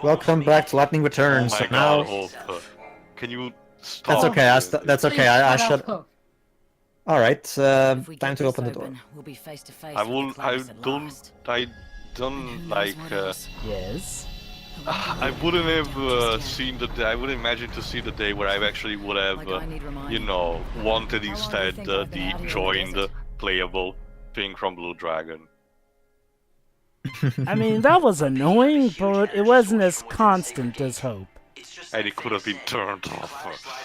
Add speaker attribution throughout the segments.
Speaker 1: Welcome back to Lightning Returns.
Speaker 2: Oh my
Speaker 1: So now,
Speaker 2: god, Hope. Can you stop?
Speaker 1: that's okay. That's okay. I should.
Speaker 3: Hope.
Speaker 1: All right.
Speaker 4: If we
Speaker 1: Time
Speaker 4: get
Speaker 1: to
Speaker 4: this
Speaker 1: open the door.
Speaker 4: We'll be face to face
Speaker 2: I
Speaker 4: with
Speaker 2: will.
Speaker 4: the Claves at last.
Speaker 2: I
Speaker 4: And
Speaker 2: don't
Speaker 4: who knows
Speaker 2: like.
Speaker 4: what else?
Speaker 5: Yes.
Speaker 2: I wouldn't have seen the day. I wouldn't imagine to see the day where I actually would have,
Speaker 4: Like I need reminding.
Speaker 2: you know, wanted
Speaker 4: How long do you
Speaker 2: instead
Speaker 4: think
Speaker 2: the
Speaker 4: I've been out here in the
Speaker 2: joined
Speaker 4: desert?
Speaker 2: playable thing from Blue Dragon.
Speaker 5: I mean, that was annoying, but it wasn't as constant as Hope.
Speaker 2: And it could have been turned off.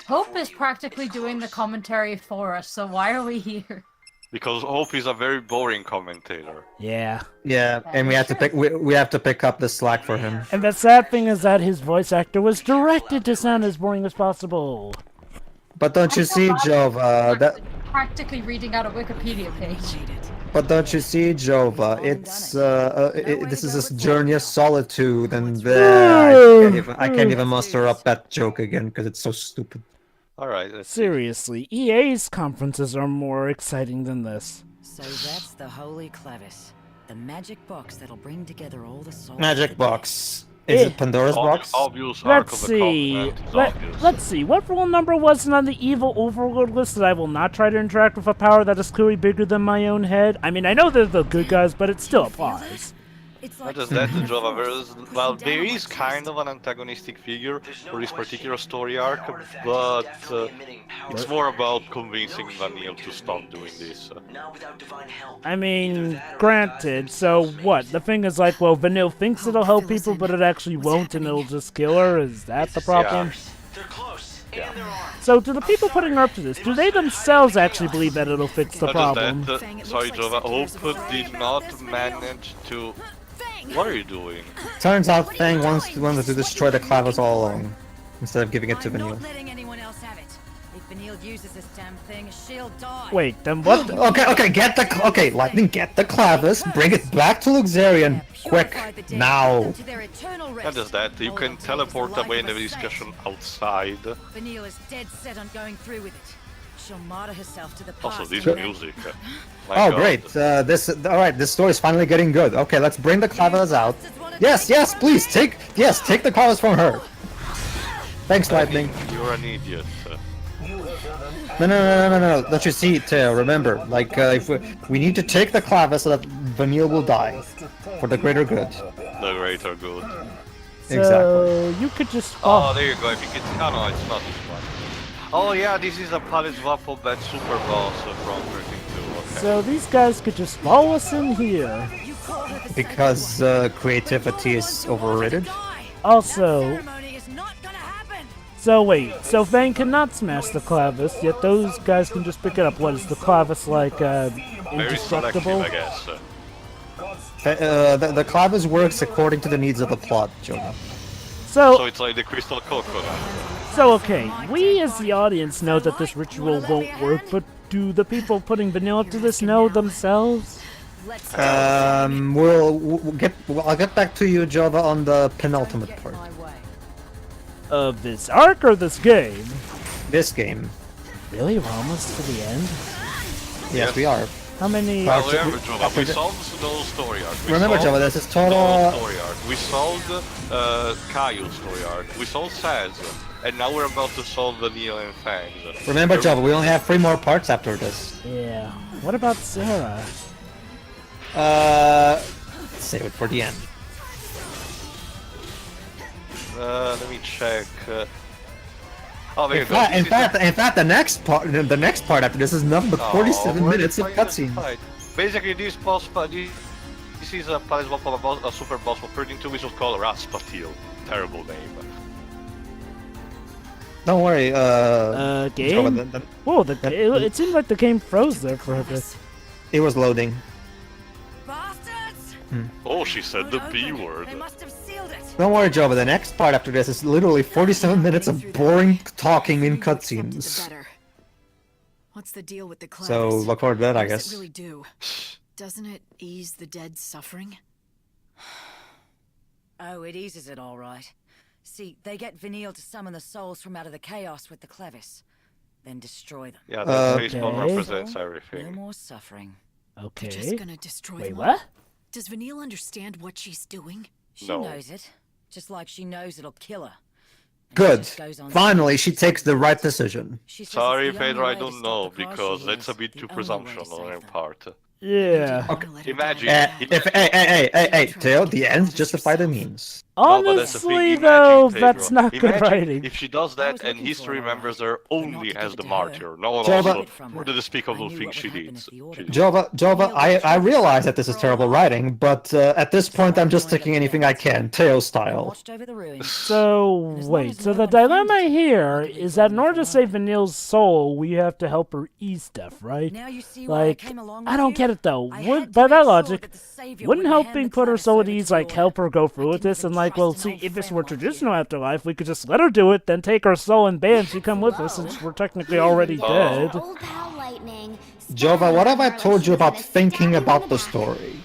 Speaker 3: Hope is practically doing the commentary for us, so why are we here?
Speaker 2: Because Hope is a very boring commentator.
Speaker 5: Yeah.
Speaker 1: Yeah, and we have to pick. We have to pick up the slack for him.
Speaker 5: And the sad thing is that his voice actor was directed to sound as boring as possible.
Speaker 1: But don't you see, Jova? That.
Speaker 3: Practically reading out a Wikipedia page.
Speaker 1: But don't you see, Jova? It's this is this journey of solitude, and I can't even muster up that joke again because it's so stupid.
Speaker 2: Alright, let's see.
Speaker 5: Seriously, EA's conferences are more exciting than this.
Speaker 4: So that's the Holy Claves, the magic box that'll bring together all the souls.
Speaker 1: Magic box. Is it Pandora's box?
Speaker 2: Obvious Ark
Speaker 5: Let's
Speaker 2: of the
Speaker 5: see.
Speaker 2: Covenant is obvious.
Speaker 5: Let's see. What rule number was on the evil overlord list that I will not try to interact with a power that is clearly bigger than my own head? I mean, I know they're the good guys, but it still applies.
Speaker 4: It's
Speaker 2: Not
Speaker 4: like
Speaker 2: just that, the Java verse, well, there is kind of an antagonistic figure for this particular story arc, but it's more about convincing Vanille to stop doing this.
Speaker 5: I mean, granted, so what? The thing is like, well, Vanille thinks it'll help people, but it actually won't and it'll just kill her? Is that the problem?
Speaker 2: Yeah.
Speaker 5: So do the people putting her up to this, do they themselves actually believe that it'll fix the
Speaker 2: Not
Speaker 5: problem?
Speaker 2: just that, sorry Java, Hope did not manage to... What are you doing?
Speaker 1: Turns out Fang wanted to destroy the Claves all along, instead of giving it to
Speaker 4: I'm not
Speaker 1: Vanille.
Speaker 4: letting anyone else have it. If Vanille uses this damn thing, she'll die.
Speaker 5: Wait, then what?
Speaker 1: Okay, Lightning, get the Claves, bring it back to Luxarian, quick, now.
Speaker 4: To their eternal rest.
Speaker 2: Not just that, you can teleport away in the discussion outside.
Speaker 4: Vanille is dead set on going through with it. She'll martyr herself to the past.
Speaker 2: Also, this
Speaker 4: and then-
Speaker 2: music. My
Speaker 1: Oh
Speaker 2: God.
Speaker 1: great, alright, this story is finally getting good. Okay, let's bring the Claves out. Yes, please, take the Claves from her. Thanks, Lightning.
Speaker 2: You're an idiot.
Speaker 1: No, don't you see, Teo, remember, like, if we need to take the Claves so that Vanille will die. For the greater good.
Speaker 2: The greater good.
Speaker 5: So
Speaker 1: Exactly.
Speaker 5: you could just
Speaker 2: Oh, there you go. If you can... Oh, no, it's not this one. Oh, yeah, this is a Palace Waffle Bed Super Boss from 13-2. Okay.
Speaker 5: So these guys could just follow us in here.
Speaker 1: Because creativity is overrated.
Speaker 5: Also,
Speaker 4: Ceremony is not gonna happen.
Speaker 5: so wait, so Fang cannot smash the Clavis, yet those guys can just pick it up. What is the Clavis like?
Speaker 2: Very selective,
Speaker 5: Indestructible?
Speaker 2: I guess.
Speaker 1: The Claves works according to the needs of the plot, Jonah.
Speaker 2: So
Speaker 5: So,
Speaker 2: it's like the Crystal Coconut.
Speaker 5: okay, we as the audience know that this ritual won't work, but do the people putting Vanille up to this know themselves?
Speaker 4: Let's
Speaker 1: I'll get back to you, Jova, on the penultimate part.
Speaker 4: my way.
Speaker 5: Of this arc or this game?
Speaker 1: This game.
Speaker 5: Really, we're almost to the end?
Speaker 1: Yes, we are.
Speaker 5: How many?
Speaker 1: Well,
Speaker 2: Well, remember, Jova, we
Speaker 1: the-
Speaker 2: solved no story arc. We
Speaker 1: Remember,
Speaker 2: solved
Speaker 1: Jova, this is
Speaker 2: no
Speaker 1: total.
Speaker 2: story arc. We solved Caillou's story arc. We solved Saz. And now we're about to solve Vanille and Fangs.
Speaker 1: Remember, Jova, we only have 3 more parts after this.
Speaker 5: Yeah. What about Sarah?
Speaker 1: Save it for the end.
Speaker 2: Let me check. Oh, there you go.
Speaker 1: In fact, the next part after this is nothing but 47 minutes of cutscene.
Speaker 2: Basically, this boss, this is a Palace Waffle boss, a super boss for 13-2, which was called Rasputil. Terrible name.
Speaker 1: Don't worry.
Speaker 5: Game?
Speaker 1: Jova,
Speaker 5: Whoa, it seemed like the game froze there for a bit.
Speaker 1: it was loading.
Speaker 4: Bastards!
Speaker 2: Oh, she said the
Speaker 4: Won't
Speaker 2: B
Speaker 4: open it.
Speaker 2: word.
Speaker 4: They must have sealed it.
Speaker 1: Don't worry, Jova. The next part after this is literally 47 minutes of boring talking in cutscenes.
Speaker 6: What's the deal with the Claves?
Speaker 1: So look forward to that, I
Speaker 6: What does
Speaker 1: guess.
Speaker 6: it really do? Doesn't it ease the dead's suffering?
Speaker 4: Oh, it eases it all right. See, they get Vanille to summon the souls from out of the chaos with the Claves, then destroy them.
Speaker 2: Yeah, the baseball
Speaker 5: Okay.
Speaker 2: represents
Speaker 4: No
Speaker 2: everything.
Speaker 4: more suffering.
Speaker 6: They're just
Speaker 5: Okay.
Speaker 6: gonna destroy
Speaker 5: Wait,
Speaker 6: them
Speaker 5: what?
Speaker 6: all? Does Vanille understand what she's doing?
Speaker 4: She
Speaker 2: No.
Speaker 4: knows it, Just like she knows it'll kill her. And she
Speaker 1: Good.
Speaker 4: just goes on
Speaker 1: Finally,
Speaker 4: saying
Speaker 1: she takes the right decision.
Speaker 4: She says it's
Speaker 2: Sorry,
Speaker 4: the
Speaker 2: Pedro,
Speaker 4: only
Speaker 2: I
Speaker 4: way to
Speaker 2: don't
Speaker 4: stop
Speaker 2: know,
Speaker 4: the car
Speaker 2: because
Speaker 4: she
Speaker 2: that's a
Speaker 4: has,
Speaker 2: bit
Speaker 4: the
Speaker 2: too
Speaker 4: only way to
Speaker 2: presumptual
Speaker 4: save
Speaker 2: on her
Speaker 4: them.
Speaker 2: part.
Speaker 5: Yeah.
Speaker 2: Imagine.
Speaker 1: Hey, Theo, the ends justify the means.
Speaker 2: No, but that's the thing.
Speaker 5: Honestly,
Speaker 2: Imagine,
Speaker 5: though,
Speaker 2: Pedro.
Speaker 5: that's not good
Speaker 2: Imagine
Speaker 5: writing.
Speaker 2: if she does
Speaker 4: I
Speaker 2: that
Speaker 4: was
Speaker 2: and
Speaker 4: looking
Speaker 2: history
Speaker 4: for it,
Speaker 2: remembers
Speaker 4: alright,
Speaker 2: her
Speaker 4: but not
Speaker 2: only
Speaker 4: to
Speaker 2: as
Speaker 4: give
Speaker 2: the
Speaker 4: it to her.
Speaker 2: martyr. No one
Speaker 1: Jova-
Speaker 2: also
Speaker 4: From
Speaker 2: for
Speaker 4: her.
Speaker 2: the despicable
Speaker 4: I knew
Speaker 2: thing
Speaker 4: what
Speaker 2: she
Speaker 4: would happen
Speaker 2: did.
Speaker 4: if the order
Speaker 1: Jova, I realize that this is terrible writing, but at this point I'm just taking anything I can, Theo style.
Speaker 4: Watched over the ruins.
Speaker 5: So,
Speaker 4: as long
Speaker 5: wait,
Speaker 4: as
Speaker 5: so
Speaker 4: no
Speaker 5: the
Speaker 4: one found
Speaker 5: dilemma
Speaker 4: it,
Speaker 5: here
Speaker 4: I could be
Speaker 5: is that in
Speaker 4: blaming
Speaker 5: order
Speaker 4: for
Speaker 5: to save
Speaker 4: nothing.
Speaker 5: Vanille's soul, we have to help her eat stuff, right?
Speaker 4: Now you see why I
Speaker 5: Like,
Speaker 4: came along
Speaker 5: I
Speaker 4: with
Speaker 5: don't
Speaker 4: you?
Speaker 5: get it though.
Speaker 4: I
Speaker 5: Would,
Speaker 4: had to
Speaker 5: by
Speaker 4: make
Speaker 5: that
Speaker 4: sure
Speaker 5: logic,
Speaker 4: that the Savior
Speaker 5: wouldn't
Speaker 4: hand
Speaker 5: helping
Speaker 4: the
Speaker 5: put her
Speaker 4: Claves
Speaker 5: soul at
Speaker 4: over
Speaker 5: ease,
Speaker 4: to
Speaker 5: like,
Speaker 4: your
Speaker 5: help her go
Speaker 4: I
Speaker 5: through with
Speaker 4: didn't
Speaker 5: this?
Speaker 4: even
Speaker 5: And like,
Speaker 4: trust
Speaker 5: well,
Speaker 4: an
Speaker 5: see,
Speaker 4: old
Speaker 5: if this
Speaker 4: friend
Speaker 5: were
Speaker 4: like you.
Speaker 5: traditional afterlife, we could just let her do it, then take her soul and bam, she come with us since we're technically already dead.
Speaker 7: Old pal Lightning.
Speaker 1: Jova, what have I
Speaker 7: Spoiler
Speaker 1: told
Speaker 7: alert,
Speaker 1: you
Speaker 7: she
Speaker 1: about
Speaker 7: was gonna
Speaker 1: thinking
Speaker 7: stab you in
Speaker 1: about the
Speaker 7: back.
Speaker 1: story?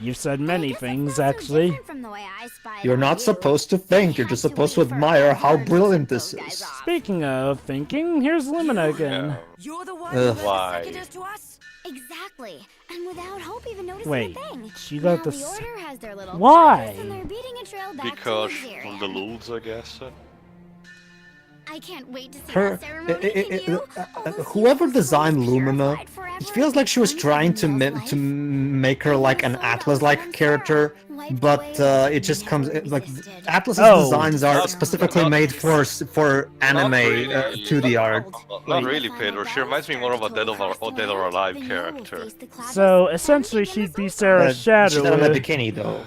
Speaker 5: You've said
Speaker 7: I
Speaker 5: many
Speaker 7: guess that's
Speaker 5: things,
Speaker 7: not so
Speaker 5: actually.
Speaker 7: different from the way I spied
Speaker 1: You're
Speaker 7: on
Speaker 1: not
Speaker 7: you.
Speaker 1: supposed to think, you're just
Speaker 7: Had to
Speaker 1: supposed to
Speaker 7: wait
Speaker 1: admire how
Speaker 7: forever to
Speaker 1: brilliant
Speaker 7: tip
Speaker 1: this
Speaker 7: those guys
Speaker 1: is.
Speaker 7: off.
Speaker 5: Speaking of thinking, here's Lumina again.
Speaker 2: Yeah.
Speaker 4: You're the one
Speaker 1: Ugh.
Speaker 4: who led the
Speaker 2: Why?
Speaker 4: Musketeers to us?
Speaker 7: Exactly. And without Hope even noticing
Speaker 5: Wait,
Speaker 7: a thing.
Speaker 5: she got
Speaker 7: now
Speaker 5: the
Speaker 7: the Order has their little
Speaker 5: Why?
Speaker 7: quarters and they're beating a trail back
Speaker 2: Because
Speaker 7: to
Speaker 2: from the
Speaker 7: Luxurium.
Speaker 2: Lulz, I guess.
Speaker 7: I can't wait to see
Speaker 1: Her,
Speaker 7: that ceremony, can you? All those
Speaker 1: whoever
Speaker 7: heroes
Speaker 1: designed
Speaker 7: souls
Speaker 1: Lumina,
Speaker 7: purified forever
Speaker 1: it feels like she was
Speaker 7: and
Speaker 1: trying to
Speaker 7: Vanille's
Speaker 1: to
Speaker 7: life.
Speaker 1: make her like an
Speaker 7: Soul that was
Speaker 1: Atlas-like
Speaker 7: once
Speaker 1: character,
Speaker 7: her, wiped
Speaker 1: but
Speaker 7: away
Speaker 1: it just comes
Speaker 7: never
Speaker 1: like
Speaker 7: existed.
Speaker 1: Atlas's
Speaker 5: Oh.
Speaker 1: designs are
Speaker 2: Not-
Speaker 1: specifically
Speaker 2: not-
Speaker 1: made for anime
Speaker 2: really.
Speaker 1: 2D art.
Speaker 2: Not really, Pedro. She reminds me more of a Dead or Alive character.
Speaker 5: So, essentially, she'd be Sarah's
Speaker 1: She's not in a
Speaker 5: shadow.
Speaker 1: bikini though.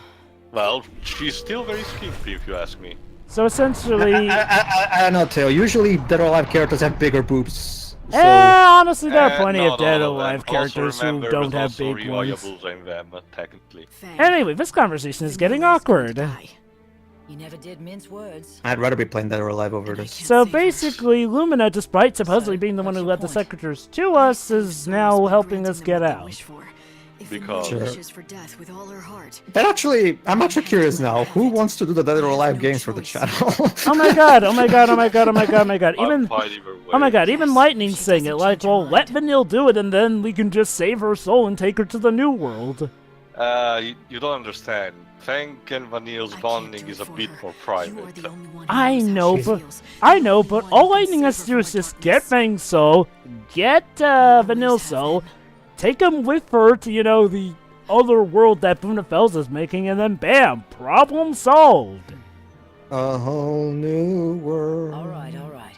Speaker 2: Well, she's still very skimpy, if you ask me.
Speaker 5: So, essentially...
Speaker 1: I don't know, Theo. Usually Dead or Alive characters have bigger boobs. So
Speaker 5: honestly, there are plenty of
Speaker 2: not
Speaker 5: Dead
Speaker 2: all
Speaker 5: or
Speaker 2: them.
Speaker 5: Alive characters
Speaker 2: Also
Speaker 5: who
Speaker 2: remember,
Speaker 5: don't
Speaker 2: there's
Speaker 5: have
Speaker 2: also
Speaker 5: big ones.
Speaker 2: reliables in them, technically.
Speaker 6: Fang.
Speaker 5: Anyway, this conversation is getting awkward.
Speaker 4: You never did mince words.
Speaker 1: I'd rather be playing Dead or Alive over
Speaker 6: And I
Speaker 1: this.
Speaker 6: can't
Speaker 5: So
Speaker 6: save her.
Speaker 5: basically, Lumina, despite supposedly
Speaker 4: So,
Speaker 5: being the one who
Speaker 4: what's
Speaker 5: led
Speaker 4: your
Speaker 5: the
Speaker 4: point?
Speaker 5: secretors to us, is now helping us get out.
Speaker 6: If
Speaker 2: Because-
Speaker 6: Vanille
Speaker 1: Sure.
Speaker 6: wishes for death with all her heart.
Speaker 1: I'm actually curious now. Who wants to do the Dead or Alive games for the channel?
Speaker 5: Oh my god, oh my god, oh my god, oh my god, oh my god.
Speaker 2: I'm
Speaker 5: Even,
Speaker 2: fine either way.
Speaker 5: oh my god, even
Speaker 6: Yes,
Speaker 5: Lightning
Speaker 6: she
Speaker 5: saying it,
Speaker 6: doesn't
Speaker 5: like,
Speaker 6: change her
Speaker 5: well, let
Speaker 6: mind.
Speaker 5: Vanille do it and then we can just save her soul and take her to the new world.
Speaker 2: You don't understand. Fang and Vanille's bonding is a bit more private.
Speaker 5: I know, but all Lightning has to do is just get Fang's soul, get Vanille's soul, take him with her to, you know, the other world that Bunafels is making, and then bam, problem solved.
Speaker 1: A whole new world.
Speaker 4: Alright, alright.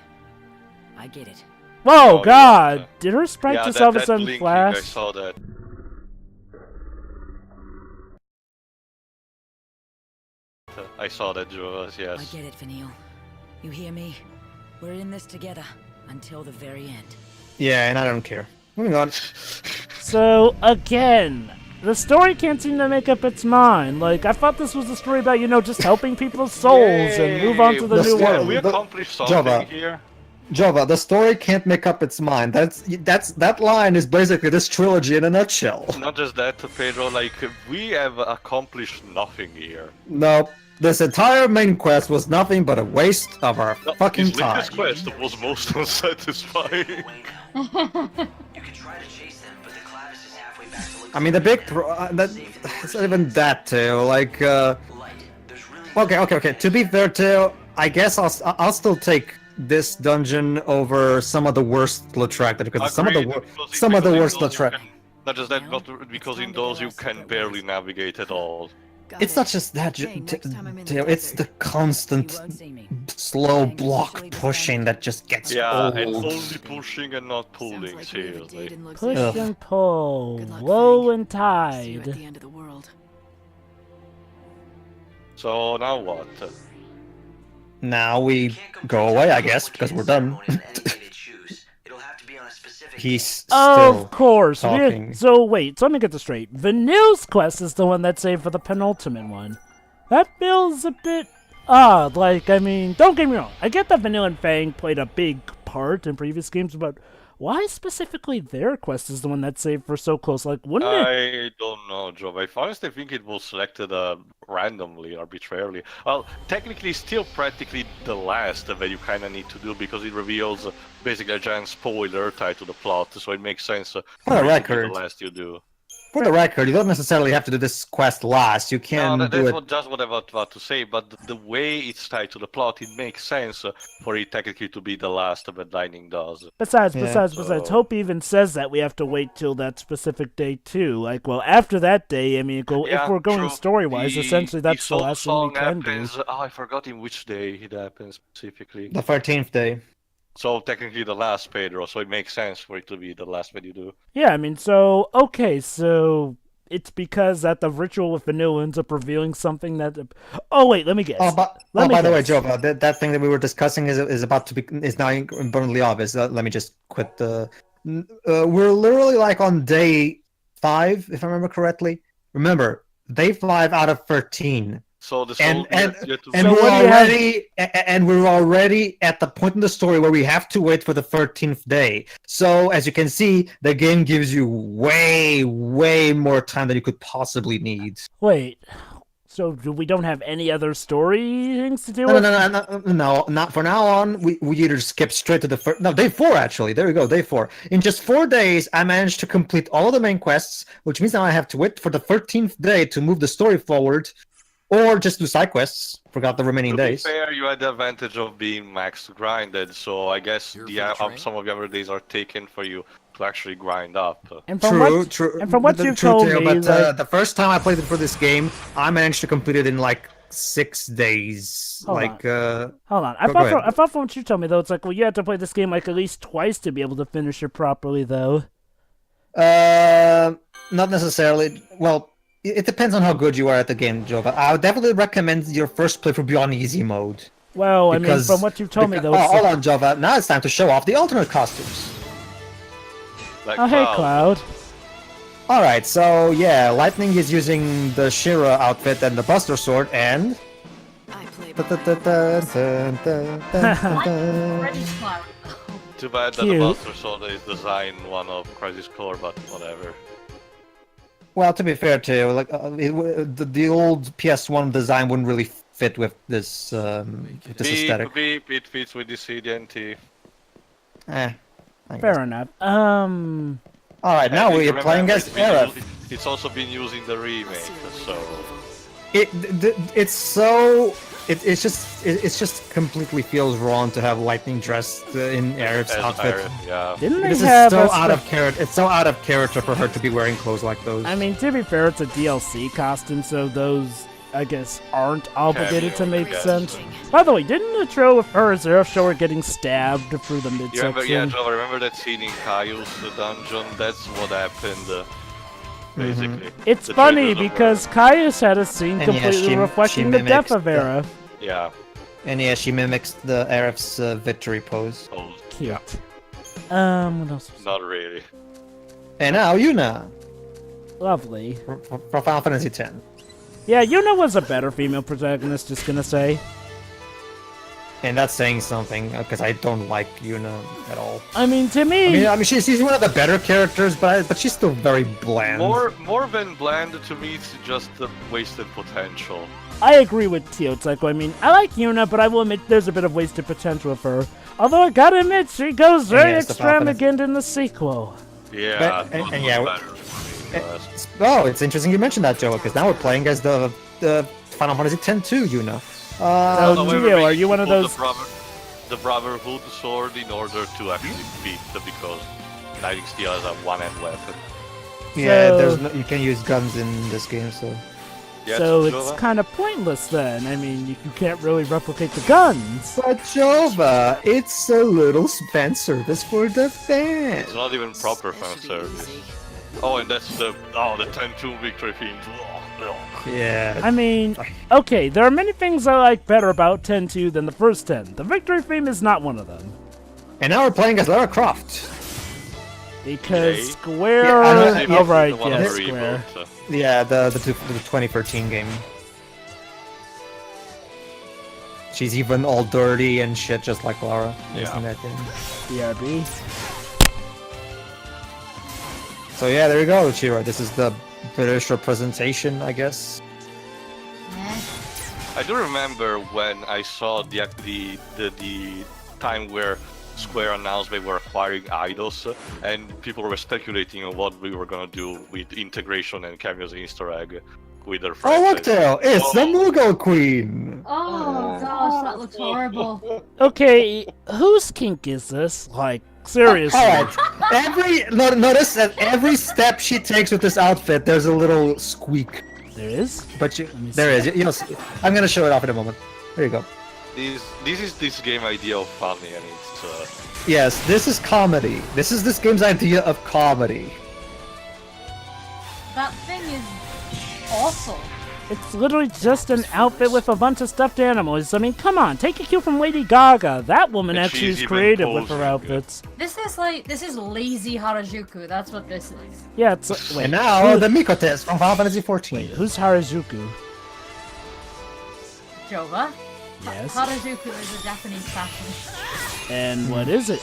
Speaker 4: I get it.
Speaker 5: Whoa,
Speaker 2: Oh,
Speaker 5: God!
Speaker 2: yeah.
Speaker 5: Did her sprite
Speaker 2: Yeah,
Speaker 5: just all of a
Speaker 2: that
Speaker 5: sudden
Speaker 2: blinking, I
Speaker 5: flash?
Speaker 2: saw that. I saw that, Jonas,
Speaker 4: I
Speaker 2: yes.
Speaker 4: get it, Vanille. You hear me? We're in this together until the very end.
Speaker 1: Yeah, and I don't care. Moving on.
Speaker 5: So, again, the story can't seem to make up its mind. Like, I thought this was a story about, you know, just helping people's souls and move on to the
Speaker 1: Yay!
Speaker 5: new
Speaker 1: Yeah,
Speaker 5: world.
Speaker 2: We
Speaker 1: The-
Speaker 2: accomplished something
Speaker 1: Java.
Speaker 2: here.
Speaker 1: Jova, the story can't make up its mind. That line is basically this trilogy in a nutshell.
Speaker 2: Not just that, Pedro, like, we have accomplished nothing here.
Speaker 1: No, this entire main quest was nothing but a waste of our
Speaker 2: No,
Speaker 1: fucking
Speaker 2: this
Speaker 1: time.
Speaker 2: latest quest was most unsatisfying.
Speaker 8: You can try to chase them, but the Claves is halfway back to
Speaker 1: I mean, the big it's not even that, Teo. Like,
Speaker 8: light. There's really
Speaker 1: okay. To be fair, Teo, I guess I'll still take this dungeon over some of the worst Lautrec, because some of the
Speaker 2: Agreed,
Speaker 1: worst
Speaker 2: in those you
Speaker 1: Lautrec.
Speaker 2: can- Not just that, but because in those you can barely navigate at all.
Speaker 1: It's not just that,
Speaker 6: Hey, next time I'm in the
Speaker 1: Teo. It's the
Speaker 6: desert.
Speaker 4: You
Speaker 1: constant
Speaker 4: won't see me.
Speaker 1: slow
Speaker 4: Fang is
Speaker 1: block
Speaker 4: usually
Speaker 1: pushing that just gets
Speaker 2: Yeah,
Speaker 1: old.
Speaker 2: and only pushing and not
Speaker 6: Sounds
Speaker 2: pulling,
Speaker 6: like we have a date
Speaker 2: seriously.
Speaker 6: in
Speaker 5: Push
Speaker 6: Luxurium.
Speaker 5: and pull,
Speaker 6: Good luck,
Speaker 5: woe
Speaker 6: Fang.
Speaker 5: and
Speaker 6: See you at
Speaker 5: tide.
Speaker 6: the end of the world.
Speaker 2: So now what?
Speaker 1: Now we go away, I guess, because we're done. He's still
Speaker 5: Of course.
Speaker 1: talking.
Speaker 5: So wait, so let me get this straight. Vanille's quest is the one that's saved for the penultimate one. That feels a bit odd. Like, I mean, don't get me wrong. I get that Vanille and Fang played a big part in previous games, but why specifically their quest is the one that's saved for so close? Like, wouldn't it?
Speaker 2: I don't know, Joe. I honestly think it was selected randomly, arbitrarily. Well, technically, still practically the last that you kind of need to do because it reveals basically a giant spoiler tied to the plot, so it makes sense.
Speaker 1: For the
Speaker 2: for it to be
Speaker 1: record.
Speaker 2: the last you do.
Speaker 1: For the record, you don't necessarily have to do this quest last. You
Speaker 2: No,
Speaker 1: can do
Speaker 2: that's
Speaker 1: it.
Speaker 2: what, just what I was about to say, but the way it's tied to the plot, it makes sense for it technically to be the last that Lightning does.
Speaker 5: Besides,
Speaker 1: Yeah.
Speaker 5: besides, Hope even says that we have to wait till that specific day too. Like, well, after that day, I mean,
Speaker 2: Yeah,
Speaker 5: if we're going
Speaker 2: true.
Speaker 5: story-wise, essentially that's the last thing we
Speaker 2: Soulsong
Speaker 5: can do.
Speaker 2: happens. Oh, I forgot in which day it happens specifically.
Speaker 1: The 13th day.
Speaker 2: So technically the last Pedro, so it makes sense for it to be the last that you do.
Speaker 5: Yeah, I mean, so okay, so it's because that the ritual with Vanille ends up revealing something that. Oh wait, let me guess.
Speaker 1: By the way, Jova, that thing that we were discussing is about to be is now abundantly obvious. Let me just quit the. We're literally like on day 5, if I remember correctly. Remember, day 5 out of 13.
Speaker 2: So the
Speaker 1: And
Speaker 5: So
Speaker 1: we're already at the point in the story where we have to wait for the 13th day. So as you can see, the game gives you way more time than you could possibly need.
Speaker 5: Wait, so we don't have any other story things to do with?
Speaker 1: No, not for now on. We either skip straight to the first. No, day 4 actually. There we go, day 4. In just 4 days, I managed to complete all of the main quests, which means now I have to wait for the 13th day to move the story forward. Or just do side quests. Forgot the remaining days.
Speaker 2: To be fair, you had the advantage of being max grinded, so I guess some of the other days are taken for you to actually grind up.
Speaker 5: And from
Speaker 1: True.
Speaker 5: And from what you
Speaker 1: True,
Speaker 5: told
Speaker 1: Theo,
Speaker 5: me,
Speaker 1: but the first time I played it for this game, I managed to complete it in like 6 days.
Speaker 5: Hold
Speaker 1: like,
Speaker 5: Hold on.
Speaker 1: go ahead.
Speaker 5: I thought from what you told me though, it's like, well, you have to play this game like at least twice to be able to finish it properly, though.
Speaker 1: Not necessarily. Well, it depends on how good you are at the game, Jova. I would definitely recommend your first playthrough be on easy mode.
Speaker 5: Well, I mean, from what you told me though. It's
Speaker 1: hold on, Jova. Now it's time to show off the alternate costumes.
Speaker 2: Like
Speaker 5: oh, hey, Cloud.
Speaker 1: Alright, so yeah, Lightning is using the Shira outfit and the Buster Sword, and...
Speaker 6: I play
Speaker 3: Reggie's Cloud.
Speaker 2: Too bad that the Buster Sword is designed one of Crisis Core, but whatever.
Speaker 1: Well, to be fair to you, like the old PS1 design wouldn't really fit with this aesthetic.
Speaker 2: It fits with the CDNT.
Speaker 5: Fair enough.
Speaker 1: Alright, now we're playing as Aerith.
Speaker 2: It's also been used in the remake, so...
Speaker 1: It's just completely feels wrong to have Lightning dressed in Aerith's outfit.
Speaker 2: Aerith, yeah.
Speaker 5: Didn't they
Speaker 1: This
Speaker 5: have
Speaker 1: is so out of character. It's so out of character for her to be wearing clothes like those.
Speaker 5: I mean, to be fair, it's a DLC costume, so those, I guess, aren't obligated to make sense. By the way, didn't the trail with her as Aerith show her getting stabbed through the midsection?
Speaker 2: Remember that scene in Caius, the dungeon? That's what happened, basically.
Speaker 5: It's funny because Caius had a scene completely reflecting the death of Aerith.
Speaker 2: Yeah.
Speaker 1: And yeah, she mimics the Aerith's victory pose.
Speaker 2: Oh,
Speaker 5: cute.
Speaker 2: Yeah.
Speaker 5: What else?
Speaker 2: Not really.
Speaker 1: And now Yuna.
Speaker 5: Lovely.
Speaker 1: From Final Fantasy X.
Speaker 5: Yeah, Yuna was a better female protagonist, just gonna say.
Speaker 1: And that's saying something, because I don't like Yuna at all.
Speaker 5: I mean, to me...
Speaker 1: I mean, she's one of the better characters, but she's still very bland.
Speaker 2: More than bland, to me, it's just the wasted potential.
Speaker 5: I agree with Tio. It's like, I mean, I like Yuna, but I will admit there's a bit of wasted potential with her. Although I gotta admit, she goes very extravagant in the sequel.
Speaker 2: Yeah,
Speaker 1: oh, it's interesting you mentioned that, Joe, because now we're playing as the Final Fantasy X-2 Yuna.
Speaker 5: Tio, are you one of those...
Speaker 2: The Brotherhood sword in order to actually beat the, because Lightning Steel has a one-hand weapon.
Speaker 1: Yeah, you can use guns in this game, so...
Speaker 2: Yes,
Speaker 5: so it's kind of pointless then. I mean, you can't really replicate the guns.
Speaker 1: But Jova, it's a little fan service for the fans.
Speaker 2: It's not even proper fan service. Oh, and that's the 10-2 victory theme.
Speaker 1: Yeah.
Speaker 5: I mean, okay, there are many things I like better about 10-2 than the first 10. The victory theme is not one of them.
Speaker 1: And now we're playing as Lara Croft.
Speaker 5: Because Square...
Speaker 1: Yeah,
Speaker 5: right, yeah, Square.
Speaker 1: Yeah, the 2013 game. She's even all dirty and shit, just like Lara.
Speaker 2: Yeah.
Speaker 1: That game.
Speaker 5: BRB.
Speaker 1: So yeah, there you go, Chira. This is the British representation, I guess.
Speaker 2: I do remember when I saw the time where Square announced they were acquiring idols, and people were speculating on what we were gonna do with integration and cameos and Easter egg with their
Speaker 1: Oh,
Speaker 2: franchise.
Speaker 1: look there! It's the Moogle Queen!
Speaker 3: Oh gosh, that looks horrible.
Speaker 5: Okay, whose kink is this? Like, seriously.
Speaker 1: Alright, notice that every step she takes with this outfit, there's a little squeak.
Speaker 5: There is?
Speaker 1: But
Speaker 5: me
Speaker 1: there is. You'll see. I'm gonna show it off in a moment. There you go.
Speaker 2: This is this game idea of funny, and it's
Speaker 1: Yes, this is comedy. This is this game's idea of comedy.
Speaker 3: That thing is awful.
Speaker 5: It's literally just an outfit with a bunch of stuffed animals. I mean, come on, take a cue from Lady Gaga. That woman
Speaker 2: And
Speaker 5: actually
Speaker 2: she's
Speaker 5: is
Speaker 2: even
Speaker 5: creative with her
Speaker 2: posing.
Speaker 5: outfits.
Speaker 3: This is lazy Harajuku. That's what this is.
Speaker 5: Yeah, it's wait.
Speaker 1: And now
Speaker 5: who-
Speaker 1: the Mikotes from Final Fantasy XIV.
Speaker 5: who's Harajuku?
Speaker 3: Jova.
Speaker 5: Yes.
Speaker 3: Harajuku is a Japanese fashion.
Speaker 5: And what is it?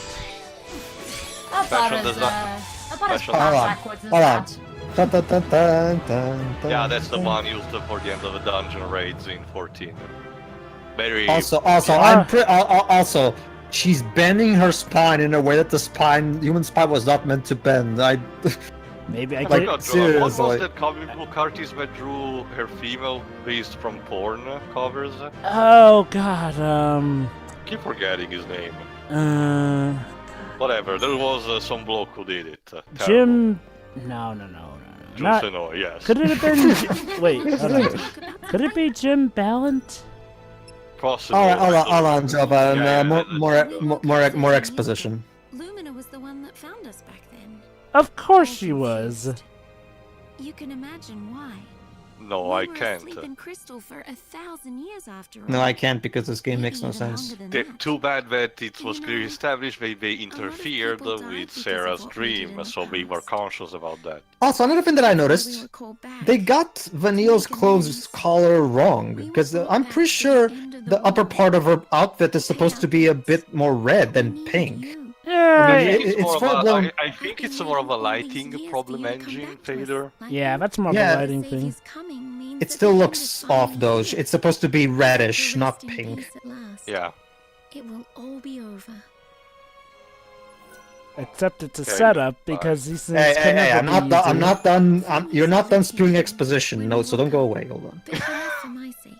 Speaker 3: About
Speaker 2: Fashion
Speaker 3: as
Speaker 2: does not-
Speaker 3: about as
Speaker 2: fashion-
Speaker 3: far
Speaker 1: Hold on,
Speaker 3: backwards as
Speaker 1: hold on.
Speaker 3: that.
Speaker 1: Dun, dun, dun, dun, dun, dun,
Speaker 2: yeah, that's the
Speaker 1: dun.
Speaker 2: one used for the end of the dungeon raids in 14. Very
Speaker 1: Also,
Speaker 5: Ah.
Speaker 1: also, she's bending her spine in a way that the human spine was not meant to bend.
Speaker 5: Maybe I
Speaker 1: Like,
Speaker 5: get
Speaker 2: God,
Speaker 5: it.
Speaker 1: seriously.
Speaker 2: what was that comic book artist that drew her female based from porn covers?
Speaker 5: Oh god,
Speaker 2: Keep forgetting his name.
Speaker 5: uh,
Speaker 2: Whatever, there was some bloke who did it.
Speaker 5: Jim. No.
Speaker 2: Jim
Speaker 5: Not.
Speaker 2: Senoy, yes.
Speaker 5: Could it have been? Wait, hold on. Could it be Jim Ballant?
Speaker 2: Possible.
Speaker 1: Hold on, Jova, and
Speaker 2: Yeah,
Speaker 1: more exposition.
Speaker 7: Lumina was the one that found us back then.
Speaker 5: Of course she was.
Speaker 7: You can imagine why.
Speaker 2: No, I can't.
Speaker 7: Asleep in crystal for 1,000 years after all.
Speaker 1: No, I can't because this game makes no
Speaker 7: Maybe even
Speaker 1: sense.
Speaker 7: longer than that.
Speaker 2: Too bad that it was
Speaker 7: You
Speaker 2: clearly
Speaker 7: know,
Speaker 2: established they
Speaker 7: lot of
Speaker 2: interfered
Speaker 7: people died
Speaker 2: with
Speaker 7: because of
Speaker 2: Sarah's
Speaker 7: what we did
Speaker 2: dream,
Speaker 7: in the
Speaker 2: so we were
Speaker 7: past.
Speaker 2: conscious about that.
Speaker 1: Also, another thing that I
Speaker 7: That's why we
Speaker 1: noticed,
Speaker 7: were called back.
Speaker 1: they got Vanille's clothes color wrong because I'm pretty sure the upper part of her outfit is supposed to be a bit more red than pink.
Speaker 5: Yeah,
Speaker 1: I mean,
Speaker 2: It's
Speaker 1: it's
Speaker 2: more
Speaker 1: full
Speaker 2: of
Speaker 1: blown.
Speaker 2: I think it's more of a lighting problem engine, Pedro.
Speaker 5: yeah, that's more of
Speaker 1: Yeah.
Speaker 5: a lighting thing.
Speaker 1: It still looks off though. It's supposed to be reddish, not pink.
Speaker 2: Yeah.
Speaker 7: It will all be over.
Speaker 5: Except it's a
Speaker 2: Okay,
Speaker 5: setup because these things
Speaker 1: Hey,
Speaker 5: can never
Speaker 1: I'm
Speaker 5: be
Speaker 1: not done. I'm
Speaker 5: easy.
Speaker 1: not done. You're not done spewing exposition. No, so don't go away. Hold on.
Speaker 7: But enough for my sake.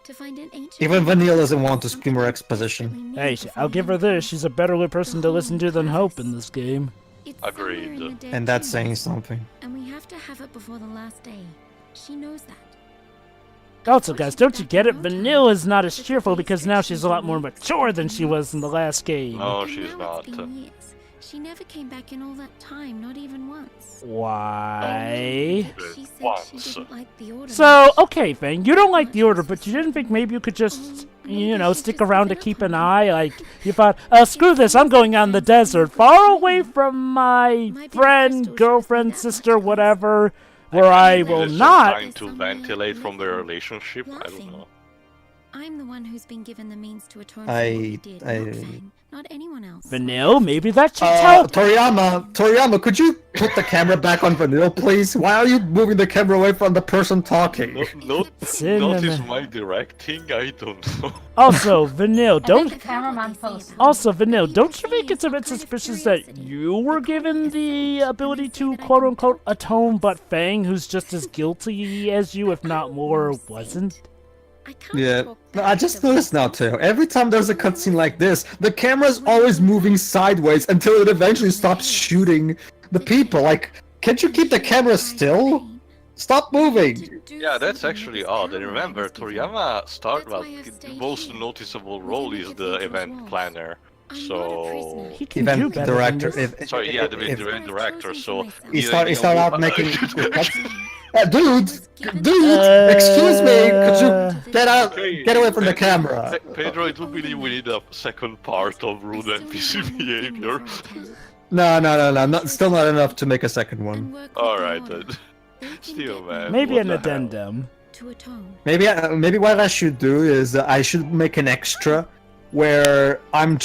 Speaker 7: To find an ancient
Speaker 1: Even Vanille doesn't want to spew more exposition.
Speaker 5: Hey, I'll give her this. She's a better person to listen to than Hope in this game.
Speaker 7: It's
Speaker 2: Agreed.
Speaker 7: somewhere in the dead
Speaker 1: And that's
Speaker 7: trees,
Speaker 1: saying something.
Speaker 7: And we have to have it before the last day. She knows that.
Speaker 5: Also, guys, don't you get it? Vanille is not as cheerful because now she's a lot more mature than she was in the last game.
Speaker 2: No,
Speaker 7: And
Speaker 2: she's
Speaker 7: now it's
Speaker 2: not.
Speaker 7: been years. She never came back in all that time, not even once.
Speaker 5: Why?
Speaker 7: She said
Speaker 2: Once.
Speaker 7: she didn't like the order.
Speaker 5: So, okay, Fang, you don't like the order, but you didn't think maybe you could just, you know, stick around to keep an eye? Like, you thought, screw this, I'm going out in the desert, far away from my friend, girlfriend, sister, whatever, where I will
Speaker 2: There's some
Speaker 5: not.
Speaker 2: time to ventilate from their relationship. I don't know.
Speaker 7: I'm the one who's been given the means to atone for
Speaker 1: I-
Speaker 7: what we did,
Speaker 1: I-
Speaker 7: not Fang, not anyone else.
Speaker 5: Vanille, maybe that should help.
Speaker 1: Toriyama, could you put the camera back on Vanille, please? Why are you moving the camera away from the person talking?
Speaker 5: Cinnamon.
Speaker 2: Notice my directing? I don't know.
Speaker 5: Also, Vanille,
Speaker 3: I think
Speaker 5: don't.
Speaker 3: the cameraman fell asleep.
Speaker 5: Also, Vanille, don't you think it's a bit suspicious that you were given the ability to quote unquote atone, but Fang, who's just as guilty as you, if not more, wasn't?
Speaker 7: I can't
Speaker 1: Yeah,
Speaker 7: talk
Speaker 1: no,
Speaker 7: back
Speaker 1: I
Speaker 7: to
Speaker 1: just
Speaker 7: the
Speaker 1: noticed now too. Every time there's a cutscene like this, the camera's always moving sideways until it eventually stops shooting the people. Like, can't you keep the camera still? Stop moving!
Speaker 2: Yeah, that's actually odd. And remember, Toriyama the most noticeable role is the event planner. So
Speaker 5: He can do
Speaker 1: Event
Speaker 5: better
Speaker 1: director.
Speaker 5: than this.
Speaker 2: sorry, yeah, the event director. So
Speaker 1: He started out making. Dude,
Speaker 5: Uh,
Speaker 1: excuse me. Could you get out?
Speaker 2: Okay.
Speaker 1: Get away from the camera.
Speaker 2: Pedro, I do believe we need a second part of rude NPC behavior.
Speaker 1: No. Still not enough to make a second one.
Speaker 2: Alright then. Still, man.
Speaker 5: Maybe
Speaker 2: what
Speaker 5: an
Speaker 2: the hell?
Speaker 5: addendum.
Speaker 7: To atone.
Speaker 1: Maybe what I should do is I should make an extra where I'm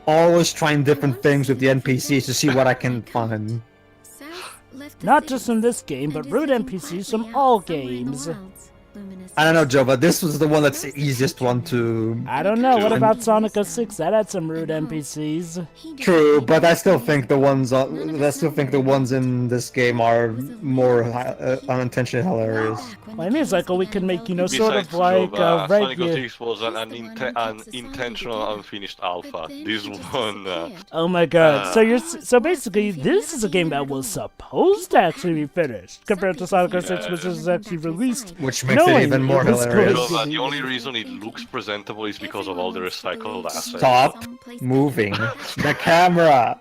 Speaker 1: always trying different things with the NPCs to see what I can find.
Speaker 7: South left the
Speaker 5: Not
Speaker 7: city
Speaker 5: just in this game, but
Speaker 7: and
Speaker 5: rude
Speaker 7: is living
Speaker 5: NPCs
Speaker 7: quietly
Speaker 5: from
Speaker 7: out
Speaker 5: all
Speaker 7: somewhere in the
Speaker 5: games.
Speaker 7: wilds.
Speaker 1: I don't know, Joe, but this was the one that's the easiest one to...
Speaker 5: I don't know. What
Speaker 2: True.
Speaker 5: about Sonic 06? That had some rude NPCs.
Speaker 1: True, but I still think the ones in this game are more unintentionally hilarious.
Speaker 5: Well, I mean, it's like, we can make, you know, sort
Speaker 2: Besides
Speaker 5: of like
Speaker 2: Jova,
Speaker 5: a
Speaker 2: Sonic
Speaker 5: regular...
Speaker 2: 06 was an intentional unfinished alpha. This one,
Speaker 5: Oh my god. So basically, this is a game that was supposed to actually be finished, compared to Sonic 06, which was actually released.
Speaker 1: Which makes it even more
Speaker 5: was
Speaker 1: hilarious.
Speaker 5: going to
Speaker 2: Jova,
Speaker 5: be-
Speaker 2: the only reason it looks presentable is because of all the recycled assets.
Speaker 1: Stop moving the camera.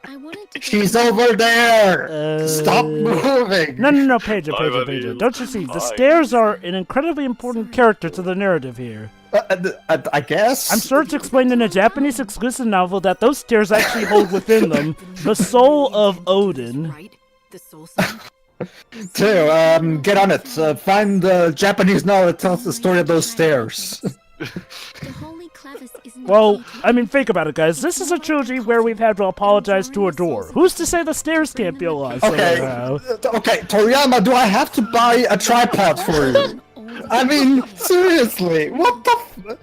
Speaker 1: She's over there. Stop moving.
Speaker 5: No, Pedro,
Speaker 2: Bye,
Speaker 5: Pedro.
Speaker 2: Vanille.
Speaker 5: Don't you see? The
Speaker 2: Bye.
Speaker 5: stairs are an incredibly important character to the narrative here.
Speaker 1: I guess.
Speaker 5: I'm sure it's explained in a Japanese exclusive novel that those stairs actually hold within them the soul of Odin.
Speaker 6: Right? The Soulsong?
Speaker 1: Teo, get on it. Find the Japanese novel that tells the story of those stairs.
Speaker 5: Well, I mean, think about it, guys. This is a trilogy where we've had to apologize to a door. Who's to say the stairs can't be alive
Speaker 1: Okay,
Speaker 5: somehow?
Speaker 1: okay, Toriyama, do I have to buy a tripod for you? I mean, seriously, what the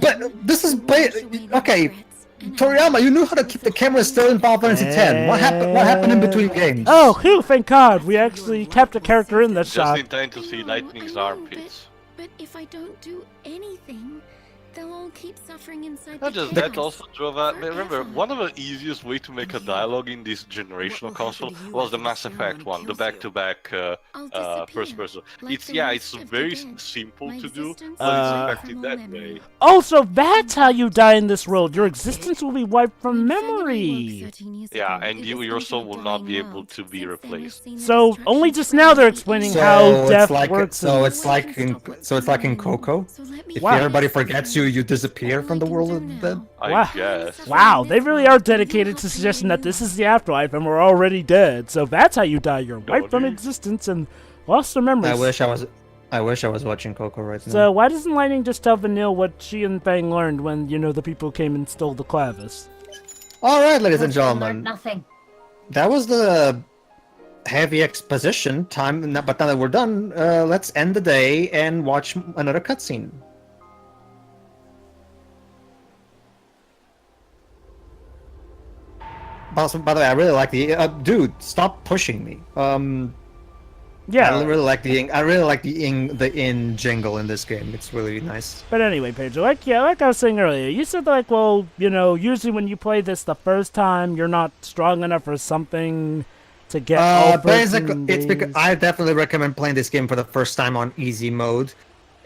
Speaker 1: But this is okay, Toriyama, you knew how to keep the camera still in Final Fantasy X. What happened in between games?
Speaker 5: Oh, phew, thank God. We actually kept a character in that
Speaker 2: Just
Speaker 5: shot.
Speaker 2: in time to see Lightning's armpits.
Speaker 7: But if I don't do anything, they'll all keep suffering inside
Speaker 2: Not
Speaker 7: the
Speaker 2: just that,
Speaker 7: chaos.
Speaker 2: also, Jova, remember, one of the easiest way to make a dialogue in this generational console was the Mass Effect one, the back-to-back first person. It's very simple to do, but it's effective that way.
Speaker 5: Oh, so that's how you die in this world. Your existence will be wiped from memory.
Speaker 2: Yeah, and your soul will not be able to be replaced.
Speaker 5: So only just now they're explaining
Speaker 1: So
Speaker 5: how
Speaker 1: it's
Speaker 5: death
Speaker 1: like
Speaker 5: works.
Speaker 1: it's like in Coco. If
Speaker 5: Wow.
Speaker 1: everybody forgets you, you disappear from the world of the dead.
Speaker 2: I
Speaker 5: Wow.
Speaker 2: guess.
Speaker 5: Wow, they really are dedicated to suggesting that this is the afterlife and we're already dead. So that's how you die. You're wiped from
Speaker 2: dude.
Speaker 5: existence and lost your memories.
Speaker 1: I wish I was watching Coco right now.
Speaker 5: So why doesn't Lightning just tell Vanille what she and Fang learned when, you know, the people came and stole the Claves?
Speaker 1: Alright, ladies and
Speaker 3: Still learned
Speaker 1: gentlemen.
Speaker 3: Nothing.
Speaker 1: That was the heavy exposition time, but now that we're done, let's end the day and watch another cutscene. Also, by the way, I really like the dude. Stop pushing me.
Speaker 5: Yeah.
Speaker 1: I really like the in jingle in this game. It's really nice.
Speaker 5: But anyway, Pedro, like I was saying earlier, you said like, well, you know, usually when you play this the first time, you're not strong enough or something to get over
Speaker 1: Basically, it's because
Speaker 5: these.
Speaker 1: I definitely recommend playing this game for the first time on easy mode.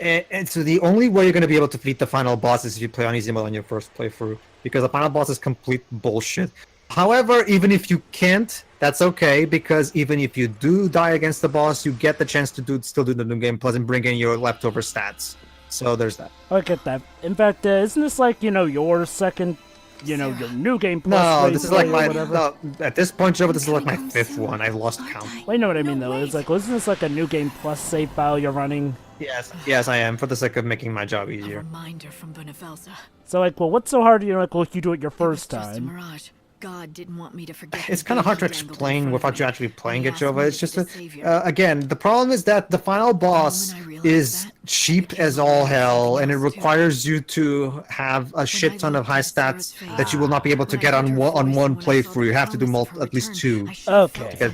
Speaker 1: And so the only way you're going to be able to beat the final boss is if you play on easy mode on your first playthrough, because the final boss is complete bullshit. However, even if you can't, that's okay, because even if you do die against the boss, you get the chance to still do the new game plus and bring in your leftover stats. So there's that.
Speaker 5: I get that. In fact, isn't this like, you know, your second, you know, your new game plus?
Speaker 1: No, this is like my.
Speaker 5: whatever?
Speaker 1: No, at this point, Joe, this is like my fifth one. I've lost count.
Speaker 5: Well, you know what I mean, though. It's like, wasn't this like a new game plus save file you're running?
Speaker 1: Yes, I am, for the sake of making my job
Speaker 6: A
Speaker 1: easier.
Speaker 6: reminder from Bonifelsa.
Speaker 5: So like, well, what's so hard? You know, like, well, you do it your first
Speaker 6: It was just a
Speaker 5: time.
Speaker 6: mirage. God didn't want me to forget.
Speaker 1: It's
Speaker 6: the
Speaker 1: kind of
Speaker 6: day
Speaker 1: hard to
Speaker 6: he dangled in
Speaker 1: explain
Speaker 6: front of
Speaker 1: without you
Speaker 6: me.
Speaker 1: actually playing
Speaker 6: He
Speaker 1: it,
Speaker 6: asked me
Speaker 1: Jova.
Speaker 6: to
Speaker 1: It's just
Speaker 6: be
Speaker 1: a,
Speaker 6: the savior.
Speaker 1: again, the problem is that the final boss
Speaker 6: when I realized
Speaker 1: is
Speaker 6: that,
Speaker 1: cheap
Speaker 6: I became
Speaker 1: as all hell, and it
Speaker 6: something else, too.
Speaker 1: requires you to have a shit ton of high stats that you will not be able to get on one playthrough. You have to do at least two.
Speaker 5: Okay.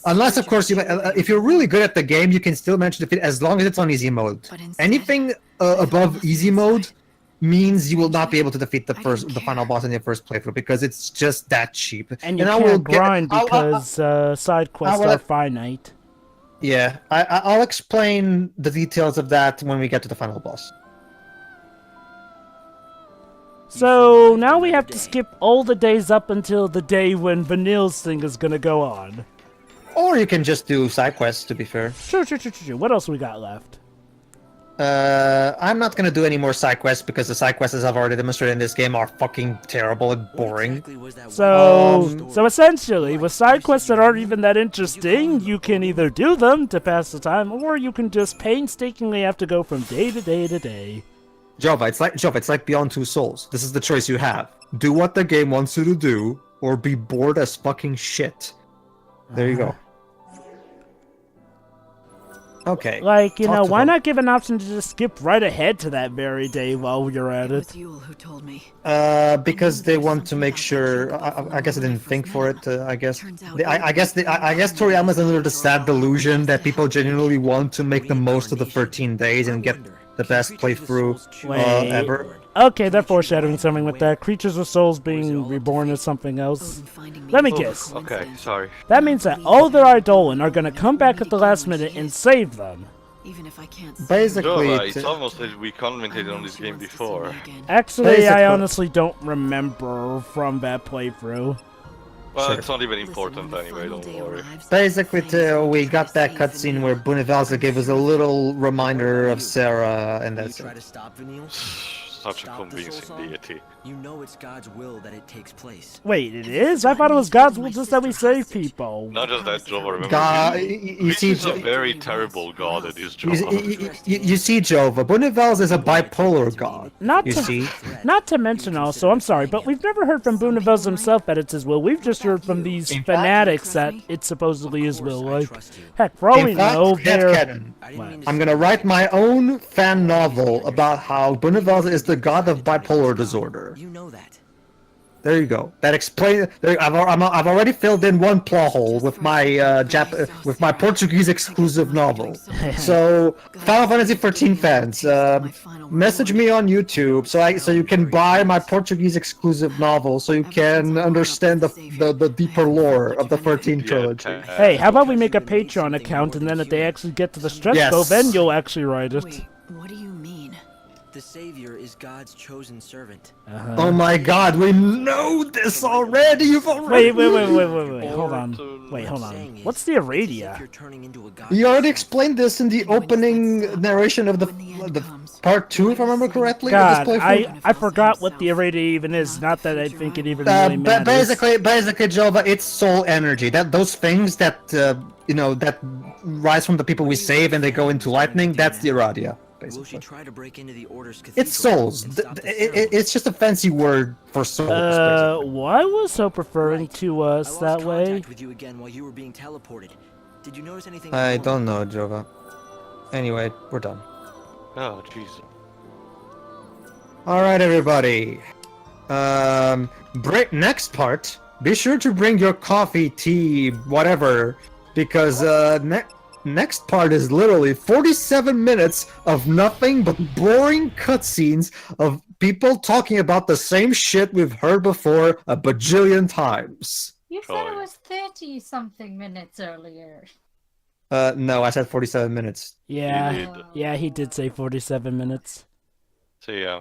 Speaker 1: Unless, of course, if you're really good at the game, you can still manage to defeat as long as it's on easy mode.
Speaker 6: But instead,
Speaker 1: Anything above easy mode means you will not be able to defeat the final boss in your first playthrough because it's just that cheap.
Speaker 5: And you
Speaker 1: I
Speaker 5: can't
Speaker 1: will
Speaker 5: grind because side quests
Speaker 1: will-
Speaker 5: are finite.
Speaker 1: Yeah, I'll explain the details of that when we get to the final boss.
Speaker 5: So now we have to skip all the days up until the day when Vanille's thing is gonna go on.
Speaker 1: Or you can just do side quests, to be fair.
Speaker 5: Sure. What else we got left?
Speaker 1: I'm not gonna do any more side quests because the side quests, as I've already demonstrated in this game, are fucking terrible and boring.
Speaker 5: So essentially, with side quests that aren't even that interesting, you can either do them to pass the time, or you can just painstakingly have to go from day to day to day.
Speaker 1: Jova, it's like Beyond Two Souls. This is the choice you have: do what the game wants you to do, or be bored as fucking shit. There you go. Okay.
Speaker 5: Like, you
Speaker 1: talk
Speaker 5: know,
Speaker 1: to
Speaker 5: why
Speaker 1: them.
Speaker 5: not give an option to just skip right ahead to that very day while you're at
Speaker 6: It
Speaker 5: it?
Speaker 6: was Yule who told me.
Speaker 1: Because they want to make sure. I guess I didn't think for it. I guess. I guess Toriyama's under the sad delusion that people genuinely want to make the most of the 13 days and get the best playthrough ever.
Speaker 5: Okay, they're foreshadowing something with that. Creatures with souls being reborn as something else. Let me guess.
Speaker 2: Okay, sorry.
Speaker 5: That means that all their Eidolon are gonna come back at the last minute and save them.
Speaker 6: Even if I can't
Speaker 1: Basically,
Speaker 2: It's almost as we commented on this game before.
Speaker 5: Actually, I
Speaker 1: Basically-
Speaker 5: honestly don't remember from that playthrough.
Speaker 2: Well,
Speaker 1: Sure.
Speaker 2: it's not even important anyway, don't worry.
Speaker 1: Basically, we got that cutscene where Bunivalza gave us a little reminder of Sarah, and that's
Speaker 8: Try
Speaker 1: it.
Speaker 8: to stop Vanille?
Speaker 2: Such a convincing deity.
Speaker 8: You know it's God's will that it takes place.
Speaker 5: Wait, it is? I thought it was God's will just that we save people.
Speaker 2: Not just that, Jova, remember,
Speaker 1: God,
Speaker 2: you
Speaker 1: see,
Speaker 2: he's a very terrible god at his job.
Speaker 1: you see, Jova, Bunivalza is a bipolar god.
Speaker 5: Not
Speaker 1: You
Speaker 5: to,
Speaker 1: see,
Speaker 5: not to mention also, I'm sorry, but we've never heard from Boonavels himself that it's his will. We've just heard from these
Speaker 1: In fact-
Speaker 5: fanatics that it's supposedly his will.
Speaker 8: I
Speaker 5: Like,
Speaker 8: trust you.
Speaker 5: heck, for all we
Speaker 1: in fact,
Speaker 5: know, they're...
Speaker 1: headcanon.
Speaker 8: I didn't mean to
Speaker 1: I'm
Speaker 8: say
Speaker 1: gonna
Speaker 8: that.
Speaker 1: write my own fan novel about how Bunivalza is the god of bipolar disorder.
Speaker 8: You know that.
Speaker 1: There you go. That explains. I've already filled in one plot hole with my with my Portuguese exclusive novel. So Final Fantasy 14 fans, message me on YouTube so you can buy my Portuguese exclusive novel so you can understand the deeper lore of the 13 trilogy.
Speaker 5: Hey, how about we make a Patreon account and then if they actually get to the stretch goal,
Speaker 1: Yes.
Speaker 5: then you'll actually write it.
Speaker 6: Wait, what do you mean?
Speaker 8: The Savior is God's chosen servant.
Speaker 1: Oh my God, we know this already. You've already.
Speaker 5: Wait, hold on. Wait, hold on. What's the Aradia?
Speaker 1: You already explained this in the opening narration of the part 2, if I remember correctly. of
Speaker 5: God,
Speaker 1: this playthrough.
Speaker 5: I forgot what the Aradia even is. Not that I think it even really matters.
Speaker 1: Basically, Jova, it's soul energy. Those things that that rise from the people we save and they go into lightning. That's the Aradia.
Speaker 8: Will she
Speaker 1: Basically,
Speaker 8: try to break into the Order's cathedral?
Speaker 1: it's souls.
Speaker 8: and stop the ceremony?
Speaker 1: It's just a fancy word for souls. basically.
Speaker 5: Why was Hope referring to
Speaker 8: I
Speaker 5: us
Speaker 8: lost
Speaker 5: that way?
Speaker 8: contact with you again while you were being teleported. Did you notice anything?
Speaker 1: I
Speaker 8: abnormal?
Speaker 1: don't know, Jova. Anyway, we're done.
Speaker 2: Oh, Jesus.
Speaker 1: All right, everybody. Next part. Be sure to bring your coffee, tea, whatever, because next part is literally 47 minutes of nothing but boring cutscenes of people talking about the same shit we've heard before a bajillion times.
Speaker 3: You said it was 30-something minutes earlier.
Speaker 1: No, I said 47 minutes.
Speaker 5: Yeah,
Speaker 2: You did.
Speaker 5: yeah, he did say 47 minutes.
Speaker 2: So yeah.